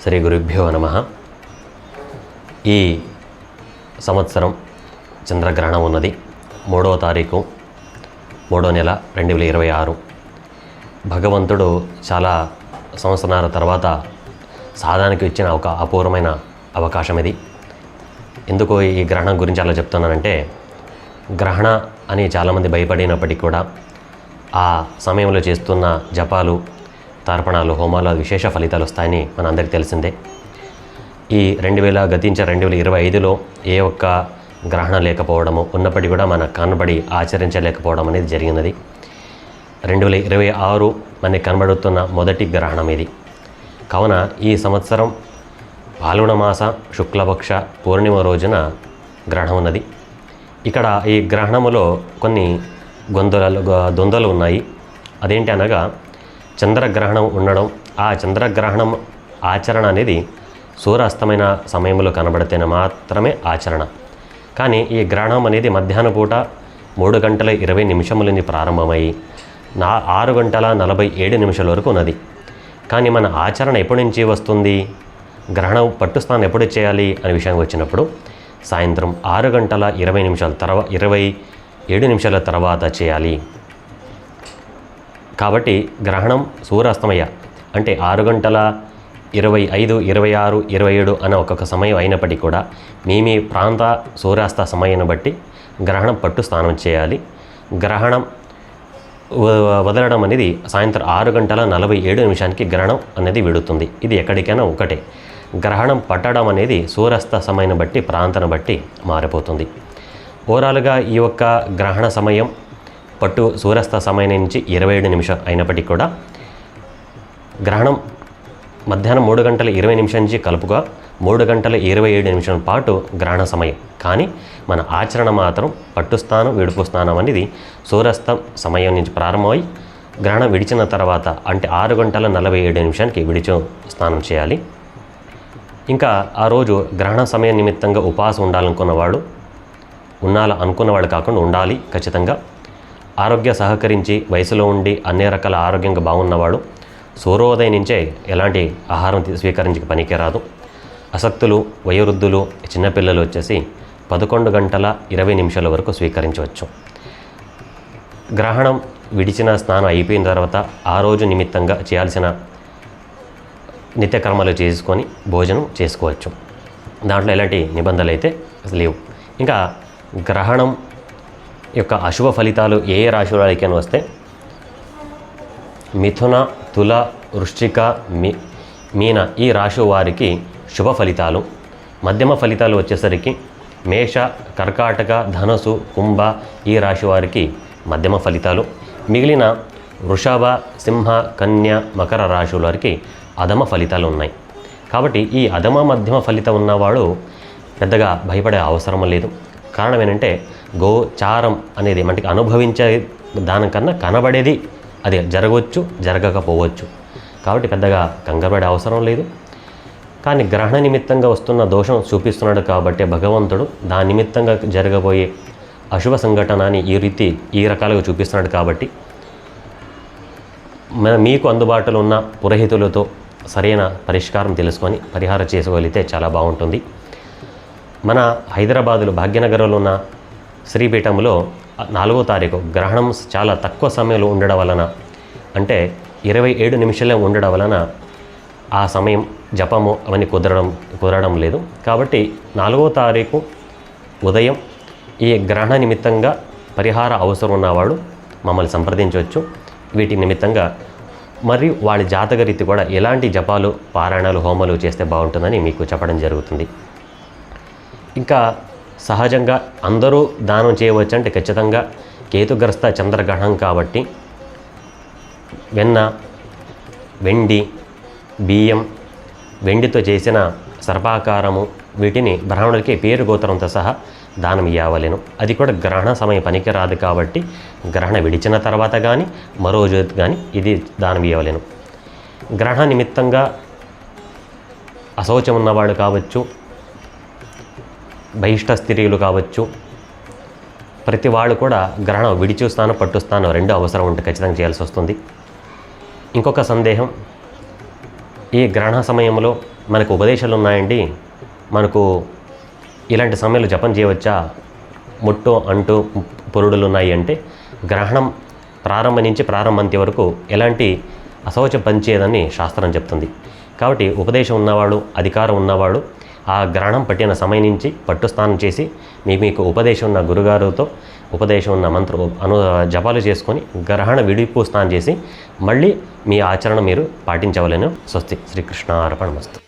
శ్రీ గురుభ్యో నమః. ఈ సంవత్సరం చంద్రగ్రహణం ఉన్నది 3వ తారీఖు 3వ నెల 2026. భగవంతుడు చాలా సంవత్సరాల తర్వాత సాధనకి ఇచ్చిన ఒక అపూర్వమైన అవకాశం ఇది. ఎందుకు ఈ గ్రహణం గురించి అలా చెప్తున్నానంటే, గ్రహణ అని చాలామంది భయపడినప్పటికీ కూడా ఆ సమయంలో చేస్తున్న జపాలు, తర్పణాలు, హోమాలు విశేష ఫలితాలు వస్తాయని మనందరికీ తెలిసిందే. ఈ 2025లో ఏ ఒక్క గ్రహణం లేకపోవడము, ఉన్నప్పటికీ కూడా మన కనబడి ఆచరించలేకపోవడం అనేది జరిగినది. 2026 మనకి కనబడుతున్న మొదటి గ్రహణం ఇది. కావున ఈ సంవత్సరం పాల్గొన మాస శుక్లపక్ష పూర్ణిమ రోజున గ్రహణం ఉన్నది. ఇక్కడ ఈ గ్రహణములో కొన్ని దొందలు ఉన్నాయి. అదేంటి అనగా, చంద్రగ్రహణం ఉండడం, ఆ చంద్రగ్రహణం ఆచరణ అనేది సూర్యాస్తమైన సమయంలో కనబడితేనే మాత్రమే ఆచరణ. కానీ ఈ గ్రహణం అనేది మధ్యాహ్న పూట 3:20 నుంచి ప్రారంభమై 6:47 వరకు ఉన్నది. కానీ మన ఆచరణ ఎప్పటి నుంచి వస్తుంది, గ్రహణం పట్టు స్నానం ఎప్పుడు చేయాలి అనే విషయానికి వచ్చినప్పుడు సాయంత్రం 6:27 తర్వాత చేయాలి. కాబట్టి గ్రహణం సూర్యాస్తమయ అంటే 6:25, 26, 27 అనే ఒక్కొక్క సమయం అయినప్పటికీ కూడా మీ ప్రాంత సూర్యాస్త సమయాన్ని బట్టి గ్రహణం పట్టు స్నానం చేయాలి. గ్రహణం వదలడం అనేది సాయంత్రం 6:47 గ్రహణం అనేది విడుతుంది. ఇది ఎక్కడికైనా ఒకటే. గ్రహణం పట్టడం అనేది సూర్యాస్త సమయాన్ని బట్టి, ప్రాంతాన్ని బట్టి మారిపోతుంది. ఓవరాల్గా ఈ యొక్క గ్రహణ సమయం పట్టు సూర్యాస్త సమయం నుంచి 27 నిమిషాలు అయినప్పటికీ కూడా గ్రహణం మధ్యాహ్నం 3:20 నుంచి కలుపుగా 3:27 పాటు గ్రహణ సమయం. కానీ మన ఆచరణ మాత్రం పట్టు స్నానం, విడుపు స్నానం అనేది సూర్యాస్తం సమయం నుంచి ప్రారంభమై గ్రహణం విడిచిన తర్వాత అంటే 6:47 విడిచి స్నానం చేయాలి. ఇంకా ఆ రోజు గ్రహణ సమయం నిమిత్తంగా ఉపవాసం ఉండాలనుకున్నవాళ్ళు కాకుండా ఉండాలి ఖచ్చితంగా. ఆరోగ్య సహకరించి వయసులో ఉండి అన్ని రకాల ఆరోగ్యంగా బాగున్నవాడు సూర్యోదయం నుంచే ఎలాంటి ఆహారం స్వీకరించక పనికిరాదు. అసక్తులు, వయోవృద్ధులు, చిన్నపిల్లలు వచ్చేసి 11:20 వరకు స్వీకరించవచ్చు. గ్రహణం విడిచిన స్నానం అయిపోయిన తర్వాత ఆ రోజు నిమిత్తంగా చేయాల్సిన నిత్యకర్మలు చేసుకొని భోజనం చేసుకోవచ్చు. దాంట్లో ఎలాంటి నిబంధనలు అయితే లేవు. ఇంకా గ్రహణం యొక్క అశుభ ఫలితాలు ఏ రాశి వారికైనా వస్తే మిథున, తుల, వృశ్చిక, మీన ఈ రాశి వారికి శుభ ఫలితాలు. మధ్యమ ఫలితాలు వచ్చేసరికి మేష, కర్కాటక, ధనుసు, కుంభ ఈ రాశి వారికి మధ్యమ ఫలితాలు. మిగిలిన వృషభ, సింహ, కన్య, మకర రాశుల వారికి అధమ ఫలితాలు ఉన్నాయి. కాబట్టి ఈ అధమ మధ్యమ ఫలితం ఉన్నవాడు పెద్దగా భయపడే అవసరం లేదు. కారణం ఏంటంటే, గోచారం అనేది మనకి అనుభవించే దానికన్నా కనబడేది అది జరగవచ్చు, జరగకపోవచ్చు. కాబట్టి పెద్దగా కంగారుపడే అవసరం లేదు. కానీ గ్రహణ నిమిత్తంగా వస్తున్న దోషం చూపిస్తున్నాడు కాబట్టి భగవంతుడు దాని నిమిత్తంగా జరగబోయే అశుభ సంఘటనని ఈ రకాలుగా చూపిస్తున్నాడు. కాబట్టి మీకు అందుబాటులో ఉన్న పురోహితులతో సరైన పరిష్కారం తెలుసుకొని పరిహారం చేసుకోగలిగితే చాలా బాగుంటుంది. మన హైదరాబాదులో భాగ్యనగరంలో ఉన్న శ్రీపీఠంలో 4వ తారీఖు గ్రహణం చాలా తక్కువ సమయంలో ఉండడం వలన, అంటే 27 నిమిషాలే ఉండడం వలన ఆ సమయం జపము అవన్నీ కుదరడం లేదు. కాబట్టి 4వ తారీఖు ఉదయం ఈ గ్రహణ నిమిత్తంగా పరిహార అవసరం ఉన్నవాడు మమ్మల్ని సంప్రదించవచ్చు. వీటి నిమిత్తంగా మరియు వాళ్ళ జాతకరీతి కూడా ఎలాంటి జపాలు, పారాయణాలు, హోమాలు చేస్తే బాగుంటుందని మీకు చెప్పడం జరుగుతుంది. ఇంకా సహజంగా అందరూ దానం చేయవచ్చు అంటే ఖచ్చితంగా కేతుగ్రస్త చంద్రగ్రహణం కాబట్టి వెన్న, వెండి, బియ్యం, వెండితో చేసిన సర్పాకారము వీటిని బ్రాహ్మణులకి పేరు గోత్రంతో సహా దానం ఇవ్వలేను. అది కూడా గ్రహణ సమయం పనికిరాదు కాబట్టి గ్రహణ విడిచిన తర్వాత కానీ మరో రోజు కానీ ఇది దానం ఇవ్వలేను. గ్రహణ నిమిత్తంగా అశౌచం ఉన్నవాడు కావచ్చు, బహిష్ట స్త్రీలు కావచ్చు, ప్రతి వాళ్ళు కూడా గ్రహణం విడిచి స్నానం, పట్టు స్నానం 2 అవసరం ఉంటే ఖచ్చితంగా చేయాల్సి వస్తుంది. ఇంకొక సందేహం, ఈ గ్రహణ సమయంలో మనకు ఉపదేశాలు ఉన్నాయండి, మనకు ఇలాంటి సమయంలో జపం చేయవచ్చా, ముట్టు అంటూ పొరుడులు ఉన్నాయి అంటే గ్రహణం ప్రారంభం నుంచి ప్రారంభంతి వరకు ఎలాంటి అశౌచం పనిచేయదని శాస్త్రం చెప్తుంది. కాబట్టి ఉపదేశం ఉన్నవాడు, అధికారం ఉన్నవాడు ఆ గ్రహణం పట్టిన సమయం నుంచి పట్టు స్నానం చేసి మీకు ఉపదేశం ఉన్న గురుగారుతో ఉపదేశం ఉన్న జపాలు చేసుకొని గ్రహణ విడిపు స్నానం చేసి మళ్ళీ మీ ఆచరణ మీరు పాటించవలను. స్వస్తి. శ్రీకృష్ణ అర్పణమస్తు.